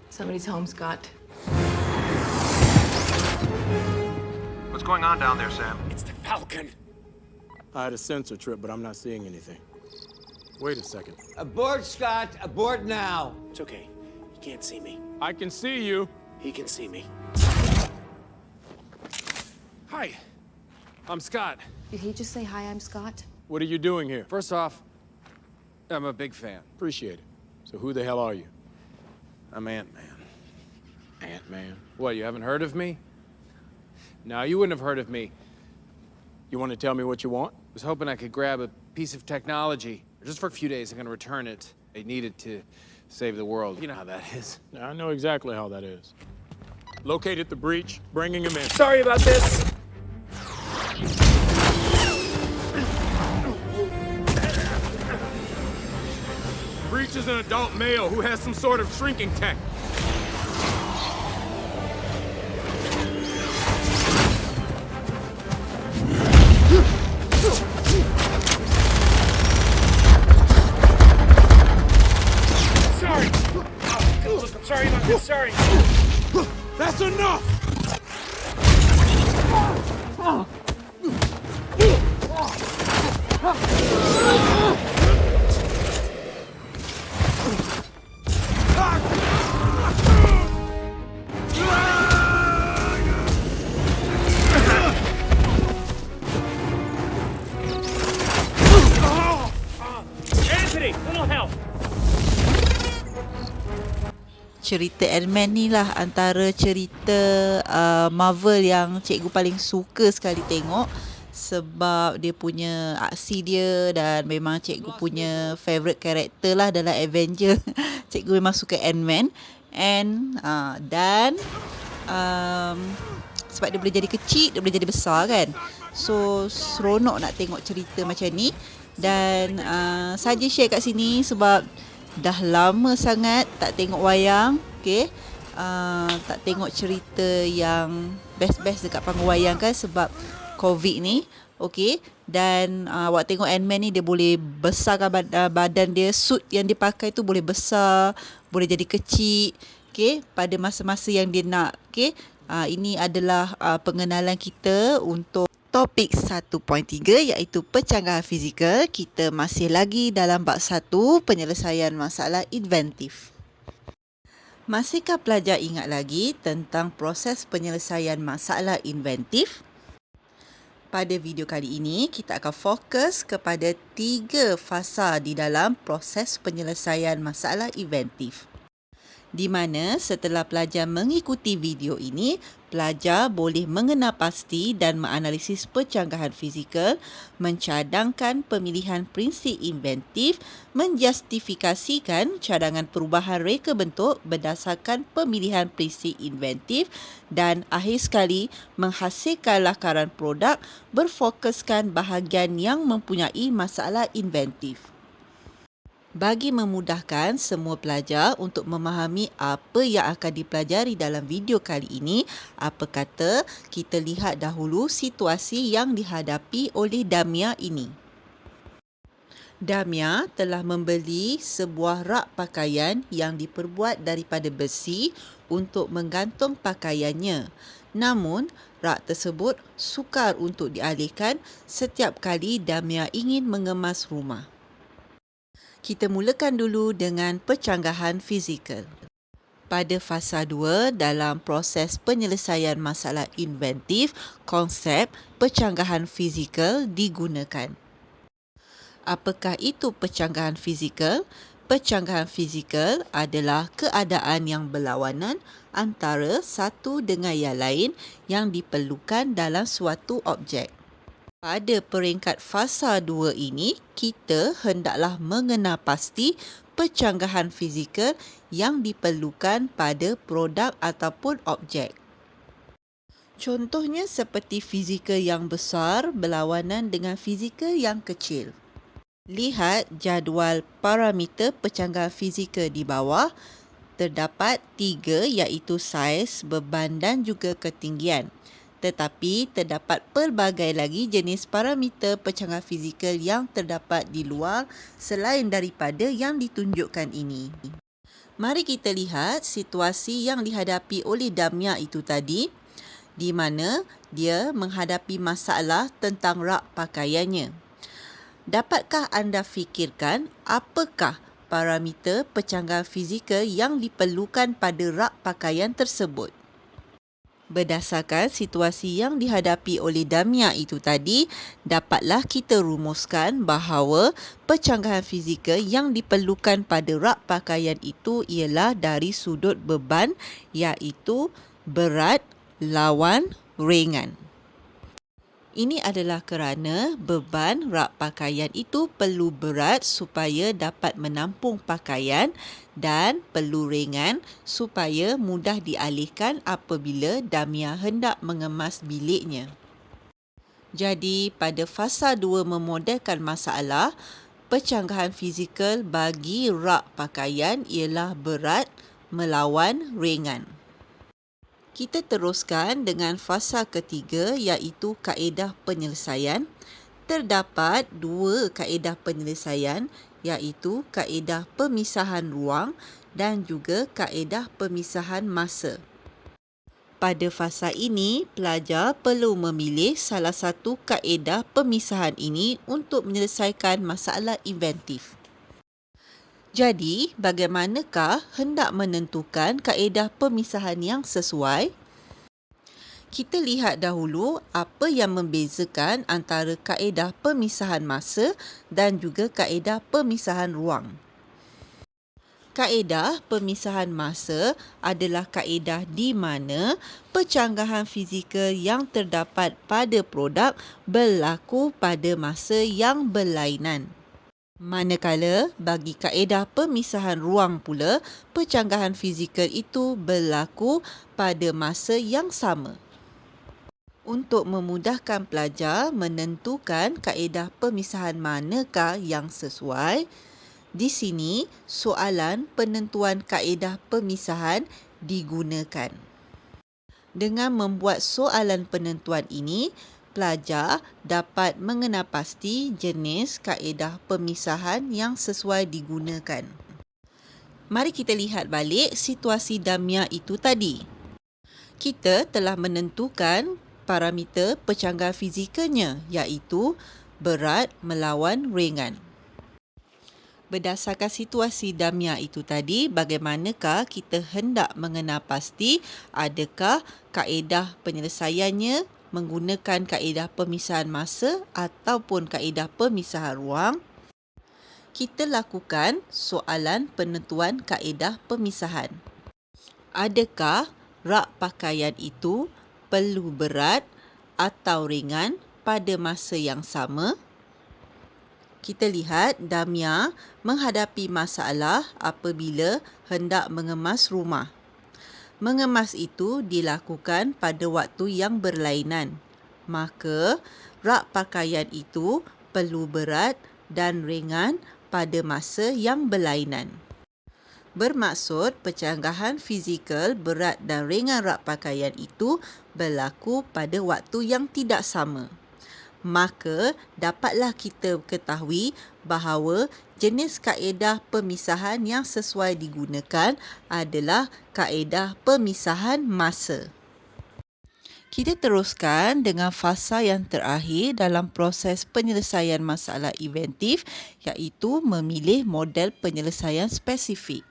Somebody's home, Scott. What's going on down there, Sam? It's the Falcon. I had a sensor trip, but I'm not seeing anything. Wait a second. Abort, Scott. Abort now. It's okay. He can't see me. I can see you. He can see me. Hi. I'm Scott. Did he just say, hi, I'm Scott? What are you doing here? First off, I'm a big fan. Appreciate it. So who the hell are you? I'm Ant-Man. Ant-Man. What, you haven't heard of me? No, you wouldn't have heard of me. You want to tell me what you want? I was hoping I could grab a piece of technology. Just for a few days, I'm gonna return it. I need it to save the world. You know how that is. I know exactly how that is. Located the breach, bringing him in. Sorry about this. Breach is an adult male who has some sort of shrinking tech. Sorry. Look, I'm sorry about this. Sorry. That's enough! Anthony, little help. Cerita Ant-Man ni lah antara cerita Marvel yang cikgu paling suka sekali tengok sebab dia punya aksi dia dan memang cikgu punya favourite character lah dalam Avenger. Cikgu memang suka Ant-Man dan sebab dia boleh jadi kecil, dia boleh jadi besar kan. So seronok nak tengok cerita macam ni dan saja share kat sini sebab dah lama sangat tak tengok wayang, okey. Tak tengok cerita yang best-best dekat panggung wayang kan sebab COVID ni, okey. Dan awak tengok Ant-Man ni dia boleh besarkan badan dia, suit yang dia pakai tu boleh besar, boleh jadi kecil, okey, pada masa-masa yang dia nak, okey. Ini adalah pengenalan kita untuk topik 1.3 iaitu pencanggahan fizikal. Kita masih lagi dalam bab 1, penyelesaian masalah inventif. Masihkah pelajar ingat lagi tentang proses penyelesaian masalah inventif? Pada video kali ini, kita akan fokus kepada 3 fasa di dalam proses penyelesaian masalah inventif. Di mana setelah pelajar mengikuti video ini, pelajar boleh mengenal pasti dan menganalisis pencanggahan fizikal, mencadangkan pemilihan prinsip inventif, menjustifikasikan cadangan perubahan reka bentuk berdasarkan pemilihan prinsip inventif dan akhir sekali menghasilkan lakaran produk berfokuskan bahagian yang mempunyai masalah inventif. Bagi memudahkan semua pelajar untuk memahami apa yang akan dipelajari dalam video kali ini, apa kata kita lihat dahulu situasi yang dihadapi oleh Damia ini. Damia telah membeli sebuah rak pakaian yang diperbuat daripada besi untuk menggantung pakaiannya. Namun, rak tersebut sukar untuk dialihkan setiap kali Damia ingin mengemas rumah. Kita mulakan dulu dengan pencanggahan fizikal. Pada fasa 2 dalam proses penyelesaian masalah inventif, konsep pencanggahan fizikal digunakan. Apakah itu pencanggahan fizikal? Pencanggahan fizikal adalah keadaan yang berlawanan antara satu dengan yang lain yang diperlukan dalam suatu objek. Pada peringkat fasa 2 ini, kita hendaklah mengenal pasti pencanggahan fizikal yang diperlukan pada produk ataupun objek. Contohnya seperti fizikal yang besar berlawanan dengan fizikal yang kecil. Lihat jadual parameter pencanggahan fizikal di bawah. Terdapat 3 iaitu saiz, beban dan juga ketinggian. Tetapi terdapat pelbagai lagi jenis parameter pecanggah fizikal yang terdapat di luar selain daripada yang ditunjukkan ini. Mari kita lihat situasi yang dihadapi oleh Damia itu tadi, di mana dia menghadapi masalah tentang rak pakaiannya. Dapatkah anda fikirkan apakah parameter pecanggah fizikal yang diperlukan pada rak pakaian tersebut? Berdasarkan situasi yang dihadapi oleh Damia itu tadi, dapatlah kita rumuskan bahawa pencanggahan fizikal yang diperlukan pada rak pakaian itu ialah dari sudut beban, iaitu berat lawan ringan. Ini adalah kerana beban rak pakaian itu perlu berat supaya dapat menampung pakaian dan perlu ringan supaya mudah dialihkan apabila Damia hendak mengemas biliknya. Jadi, pada fasa 2 memodelkan masalah, pencanggahan fizikal bagi rak pakaian ialah berat melawan ringan. Kita teruskan dengan fasa ketiga iaitu kaedah penyelesaian. Terdapat 2 kaedah penyelesaian iaitu kaedah pemisahan ruang dan juga kaedah pemisahan masa. Pada fasa ini, pelajar perlu memilih salah satu kaedah pemisahan ini untuk menyelesaikan masalah inventif. Jadi, bagaimanakah hendak menentukan kaedah pemisahan yang sesuai? Kita lihat dahulu apa yang membezakan antara kaedah pemisahan masa dan juga kaedah pemisahan ruang. Kaedah pemisahan masa adalah kaedah di mana pencanggahan fizikal yang terdapat pada produk berlaku pada masa yang berlainan. Manakala bagi kaedah pemisahan ruang pula, pencanggahan fizikal itu berlaku pada masa yang sama. Untuk memudahkan pelajar menentukan kaedah pemisahan manakah yang sesuai, di sini soalan penentuan kaedah pemisahan digunakan. Dengan membuat soalan penentuan ini, pelajar dapat mengenapasti jenis kaedah pemisahan yang sesuai digunakan. Mari kita lihat balik situasi Damia itu tadi. Kita telah menentukan parameter pencanggahan fizikalnya iaitu berat melawan ringan. Berdasarkan situasi Damia itu tadi, bagaimanakah kita hendak mengenapasti adakah kaedah penyelesaiannya menggunakan kaedah pemisahan masa ataupun kaedah pemisahan ruang? Kita lakukan soalan penentuan kaedah pemisahan. Adakah rak pakaian itu perlu berat atau ringan pada masa yang sama? Kita lihat Damia menghadapi masalah apabila hendak mengemas rumah. Mengemas itu dilakukan pada waktu yang berlainan. Maka, rak pakaian itu perlu berat dan ringan pada masa yang berlainan. Bermaksud pencanggahan fizikal berat dan ringan rak pakaian itu berlaku pada waktu yang tidak sama. Maka, dapatlah kita ketahui bahawa jenis kaedah pemisahan yang sesuai digunakan adalah kaedah pemisahan masa. Kita teruskan dengan fasa yang terakhir dalam proses penyelesaian masalah inventif iaitu memilih model penyelesaian spesifik.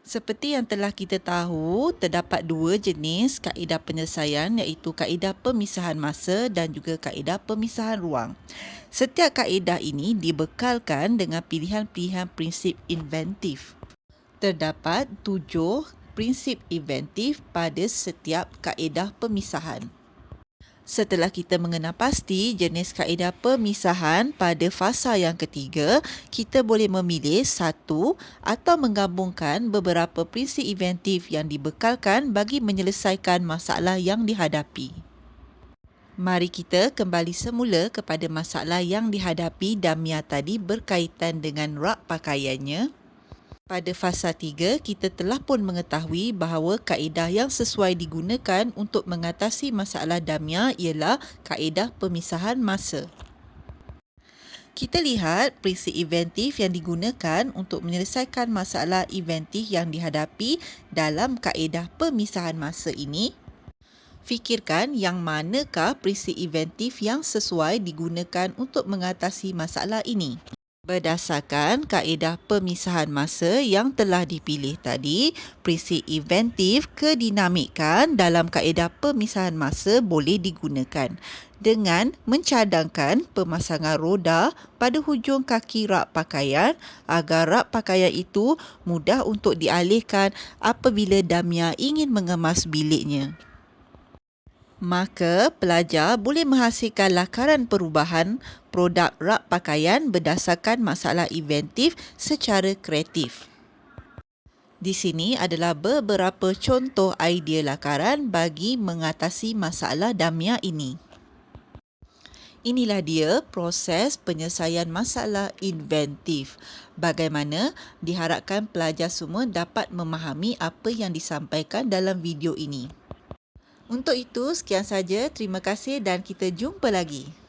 Seperti yang telah kita tahu, terdapat 2 jenis kaedah penyelesaian iaitu kaedah pemisahan masa dan juga kaedah pemisahan ruang. Setiap kaedah ini dibekalkan dengan pilihan-pilihan prinsip inventif. Terdapat 7 prinsip inventif pada setiap kaedah pemisahan. Setelah kita mengenal pasti jenis kaedah pemisahan pada fasa yang ketiga, kita boleh memilih satu atau menggabungkan beberapa prinsip inventif yang dibekalkan bagi menyelesaikan masalah yang dihadapi. Mari kita kembali semula kepada masalah yang dihadapi Damia tadi berkaitan dengan rak pakaiannya. Pada fasa 3, kita telah pun mengetahui bahawa kaedah yang sesuai digunakan untuk mengatasi masalah damia ialah kaedah pemisahan masa. Kita lihat prinsip inventif yang digunakan untuk menyelesaikan masalah inventif yang dihadapi dalam kaedah pemisahan masa ini. Fikirkan yang manakah prinsip inventif yang sesuai digunakan untuk mengatasi masalah ini. Berdasarkan kaedah pemisahan masa yang telah dipilih tadi, prinsip inventif kedinamikan dalam kaedah pemisahan masa boleh digunakan dengan mencadangkan pemasangan roda pada hujung kaki rak pakaian agar rak pakaian itu mudah untuk dialihkan apabila damia ingin mengemas biliknya. Maka pelajar boleh menghasilkan lakaran perubahan produk rak pakaian berdasarkan masalah inventif secara kreatif. Di sini adalah beberapa contoh idea lakaran bagi mengatasi masalah damia ini. Inilah dia proses penyelesaian masalah inventif. Bagaimana diharapkan pelajar semua dapat memahami apa yang disampaikan dalam video ini. Untuk itu, sekian saja. Terima kasih dan kita jumpa lagi.